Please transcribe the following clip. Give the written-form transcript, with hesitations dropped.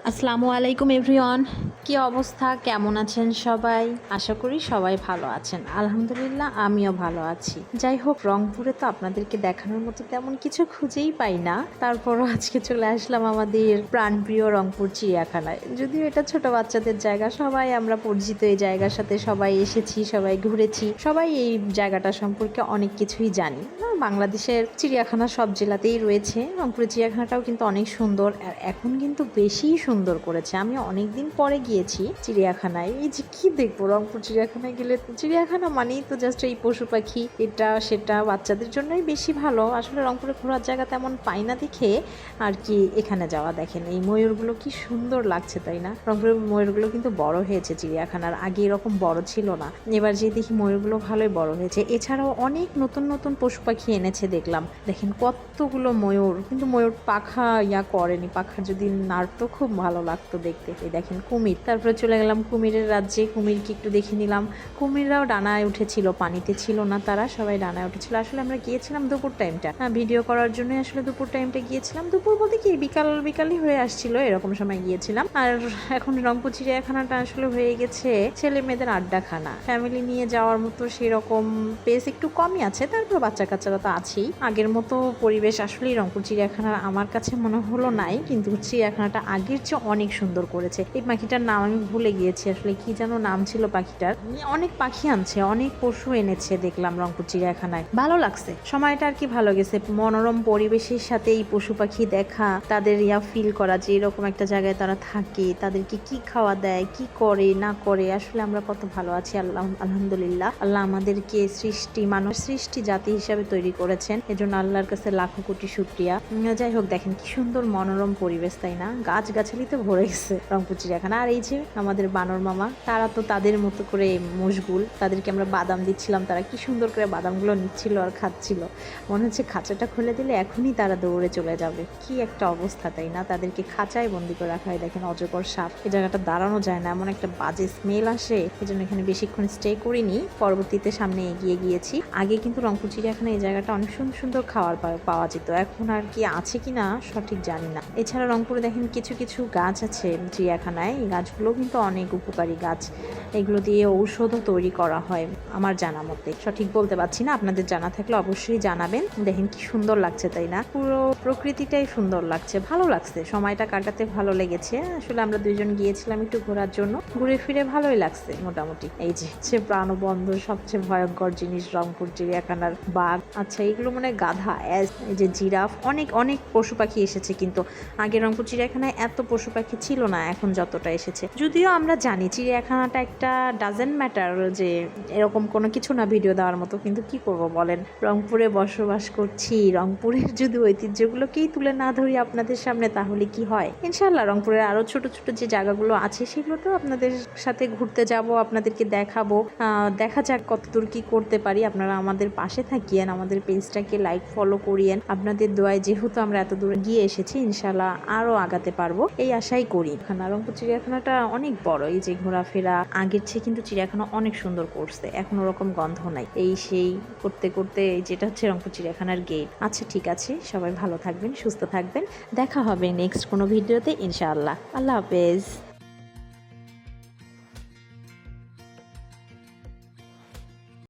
আসসালামু আলাইকুম এভরিওয়ান। কি অবস্থা, কেমন আছেন সবাই? আশা করি সবাই ভালো আছেন। আলহামদুলিল্লাহ আমিও ভালো আছি। যাই হোক, রংপুরে তো আপনাদেরকে দেখানোর মতো তেমন কিছু খুঁজেই পাই না, তারপরও আজকে চলে আসলাম আমাদের প্রাণপ্রিয় রংপুর চিড়িয়াখানায়। যদিও এটা ছোট বাচ্চাদের জায়গা, সবাই আমরা পরিচিত এই জায়গার সাথে, সবাই এসেছি, সবাই ঘুরেছি, সবাই এই জায়গাটা সম্পর্কে অনেক কিছুই জানি। বাংলাদেশের চিড়িয়াখানা সব জেলাতেই রয়েছে, রংপুরের চিড়িয়াখানাটাও কিন্তু অনেক সুন্দর, আর এখন কিন্তু বেশি সুন্দর করেছে। আমি অনেক দিন পরে গিয়েছি চিড়িয়াখানায়। এই যে কি দেখবো, রংপুর চিড়িয়াখানায় গেলে চিড়িয়াখানা মানেই তো জাস্ট এই পশু পাখি, এটা সেটা, বাচ্চাদের জন্যই বেশি ভালো। আসলে রংপুরে ঘোরার জায়গা তেমন পাই না দেখে আর কি এখানে যাওয়া। দেখেন এই ময়ূরগুলো কি সুন্দর লাগছে, তাই না? রংপুরের ময়ূরগুলো কিন্তু বড় হয়েছে, চিড়িয়াখানার আগে এরকম বড় ছিল না। এবার যে দেখি ময়ূরগুলো ভালোই বড় হয়েছে। এছাড়াও অনেক নতুন নতুন পশু পাখি এনেছে দেখলাম। দেখেন কতগুলো ময়ূর, কিন্তু ময়ূর পাখা করেনি, পাখা যদি নাড়তো খুব ভালো লাগতো দেখতে। এই দেখেন কুমির। তারপরে চলে গেলাম কুমিরের রাজ্যে, কুমিরকে একটু দেখে নিলাম। কুমিররাও ডানায় উঠেছিল, পানিতে ছিল না তারা, সবাই ডানায় উঠেছিল। আসলে আমরা গিয়েছিলাম দুপুর টাইমটা, ভিডিও করার জন্য আসলে দুপুর টাইমটা গিয়েছিলাম। দুপুর বলতে কি বিকালই হয়ে আসছিল, এরকম সময় গিয়েছিলাম। আর এখন রংপুর চিড়িয়াখানাটা আসলে হয়ে গেছে ছেলে মেয়েদের আড্ডাখানা। ফ্যামিলি নিয়ে যাওয়ার মতো সেরকম পেস একটু কমই আছে, তারপর বাচ্চা কাচ্চারা তো আছেই। আগের মতো পরিবেশ আসলেই রংপুর চিড়িয়াখানার আমার কাছে মনে হলো নাই, কিন্তু চিড়িয়াখানাটা আগের চেয়ে অনেক সুন্দর করেছে। এই পাখিটার নাম আমি ভুলে গিয়েছি, আসলে কি যেন নাম ছিল পাখিটার। অনেক পাখি আনছে, অনেক পশু এনেছে দেখলাম রংপুর চিড়িয়াখানায়। ভালো লাগছে, সময়টা আর কি ভালো গেছে। মনোরম পরিবেশের সাথে এই পশু পাখি দেখা, তাদের ফিল করা যে এরকম একটা জায়গায় তারা থাকে, তাদেরকে কি খাওয়া দেয়, কি করে না করে, আসলে আমরা কত ভালো আছি। আলহামদুলিল্লাহ, আল্লাহ আমাদেরকে মানুষ সৃষ্টি জাতি হিসাবে তৈরি করেছেন, এজন্য আল্লাহর কাছে লাখো কোটি শুকরিয়া। যাই হোক, দেখেন কি সুন্দর মনোরম পরিবেশ, তাই না? গাছগাছালিতে ভরে গেছে রংপুর চিড়িয়াখানা। আর এই যে আমাদের বানর মামা, তারা তো তাদের মতো করে মশগুল। তাদেরকে আমরা বাদাম দিচ্ছিলাম, তারা কি সুন্দর করে বাদামগুলো নিচ্ছিল আর খাচ্ছিল। মনে হচ্ছে খাঁচাটা খুলে দিলে এখনই তারা দৌড়ে চলে যাবে। কি একটা অবস্থা, তাই না? তাদেরকে খাঁচায় বন্দি করে রাখা হয়। দেখেন অজগর সাপ, এই জায়গাটা দাঁড়ানো যায় না, এমন একটা বাজে স্মেল আসে। এই জন্য এখানে বেশিক্ষণ স্টে করিনি, পরবর্তীতে সামনে এগিয়ে গিয়েছি। আগে কিন্তু রংপুর চিড়িয়াখানা এই জায়গাটা অনেক সুন্দর সুন্দর খাবার পাওয়া যেত, এখন আর কি আছে কিনা সঠিক জানি না। এছাড়া রংপুরে দেখেন কিছু কিছু গাছ আছে চিড়িয়াখানায়, এই গাছগুলো কিন্তু অনেক উপকারী গাছ। এগুলো দিয়ে ঔষধও তৈরি করা হয় আমার জানা মতে, সঠিক বলতে পারছি না, আপনাদের জানা থাকলে অবশ্যই জানাবেন। দেখেন কি সুন্দর লাগছে, তাই না? পুরো প্রকৃতিটাই সুন্দর লাগছে, ভালো লাগছে, সময়টা কাটাতে ভালো লেগেছে। আসলে আমরা দুইজন গিয়েছিলাম একটু ঘোরার জন্য, ঘুরে ফিরে ভালোই লাগছে মোটামুটি। এই যে প্রাণবন্ধ সবচেয়ে ভয়ঙ্কর জিনিস রংপুর চিড়িয়াখানার বাঘ, আচ্ছা এগুলো মানে গাধা, এই যে জিরাফ, অনেক অনেক পশু পাখি এসেছে। কিন্তু আগে রংপুর চিড়িয়াখানায় এত পশু পাখি ছিল না, এখন যতটা এসেছে। যদিও আমরা জানি চিড়িয়াখানাটা একটা ডাজেন্ট ম্যাটার, যে এরকম কোনো কিছু না ভিডিও দেওয়ার মতো, কিন্তু কি করব বলেন, রংপুরে বসবাস করছি, রংপুরের যদি ঐতিহ্যগুলোকেই তুলে না ধরি আপনাদের সামনে তাহলে কি হয়? ইনশাল্লাহ রংপুরের আরো ছোট ছোট যে জায়গাগুলো আছে সেগুলোতেও আপনাদের সাথে ঘুরতে যাব, আপনাদেরকে দেখাবো। দেখা যাক কতদূর কি করতে পারি। আপনারা আমাদের পাশে থাকিয়েন, আমাদের পেজটাকে লাইক ফলো করিয়েন। আপনাদের দোয়ায় যেহেতু আমরা এত দূর গিয়ে এসেছি, ইনশাল্লাহ আরো আগাতে পারবো এই আশাই করি। রংপুর চিড়িয়াখানাটা অনেক বড়, এই যে ঘোরাফেরা আগের চেয়ে কিন্তু চিড়িয়াখানা অনেক সুন্দর করছে, এখন ওরকম গন্ধ নাই। এই সেই করতে করতে যেটা হচ্ছে রংপুর চিড়িয়াখানার গেট। আচ্ছা ঠিক আছে, সবাই ভালো থাকবেন, সুস্থ থাকবেন, দেখা হবে নেক্সট কোনো ভিডিওতে ইনশাআল্লাহ। আল্লাহ হাফেজ।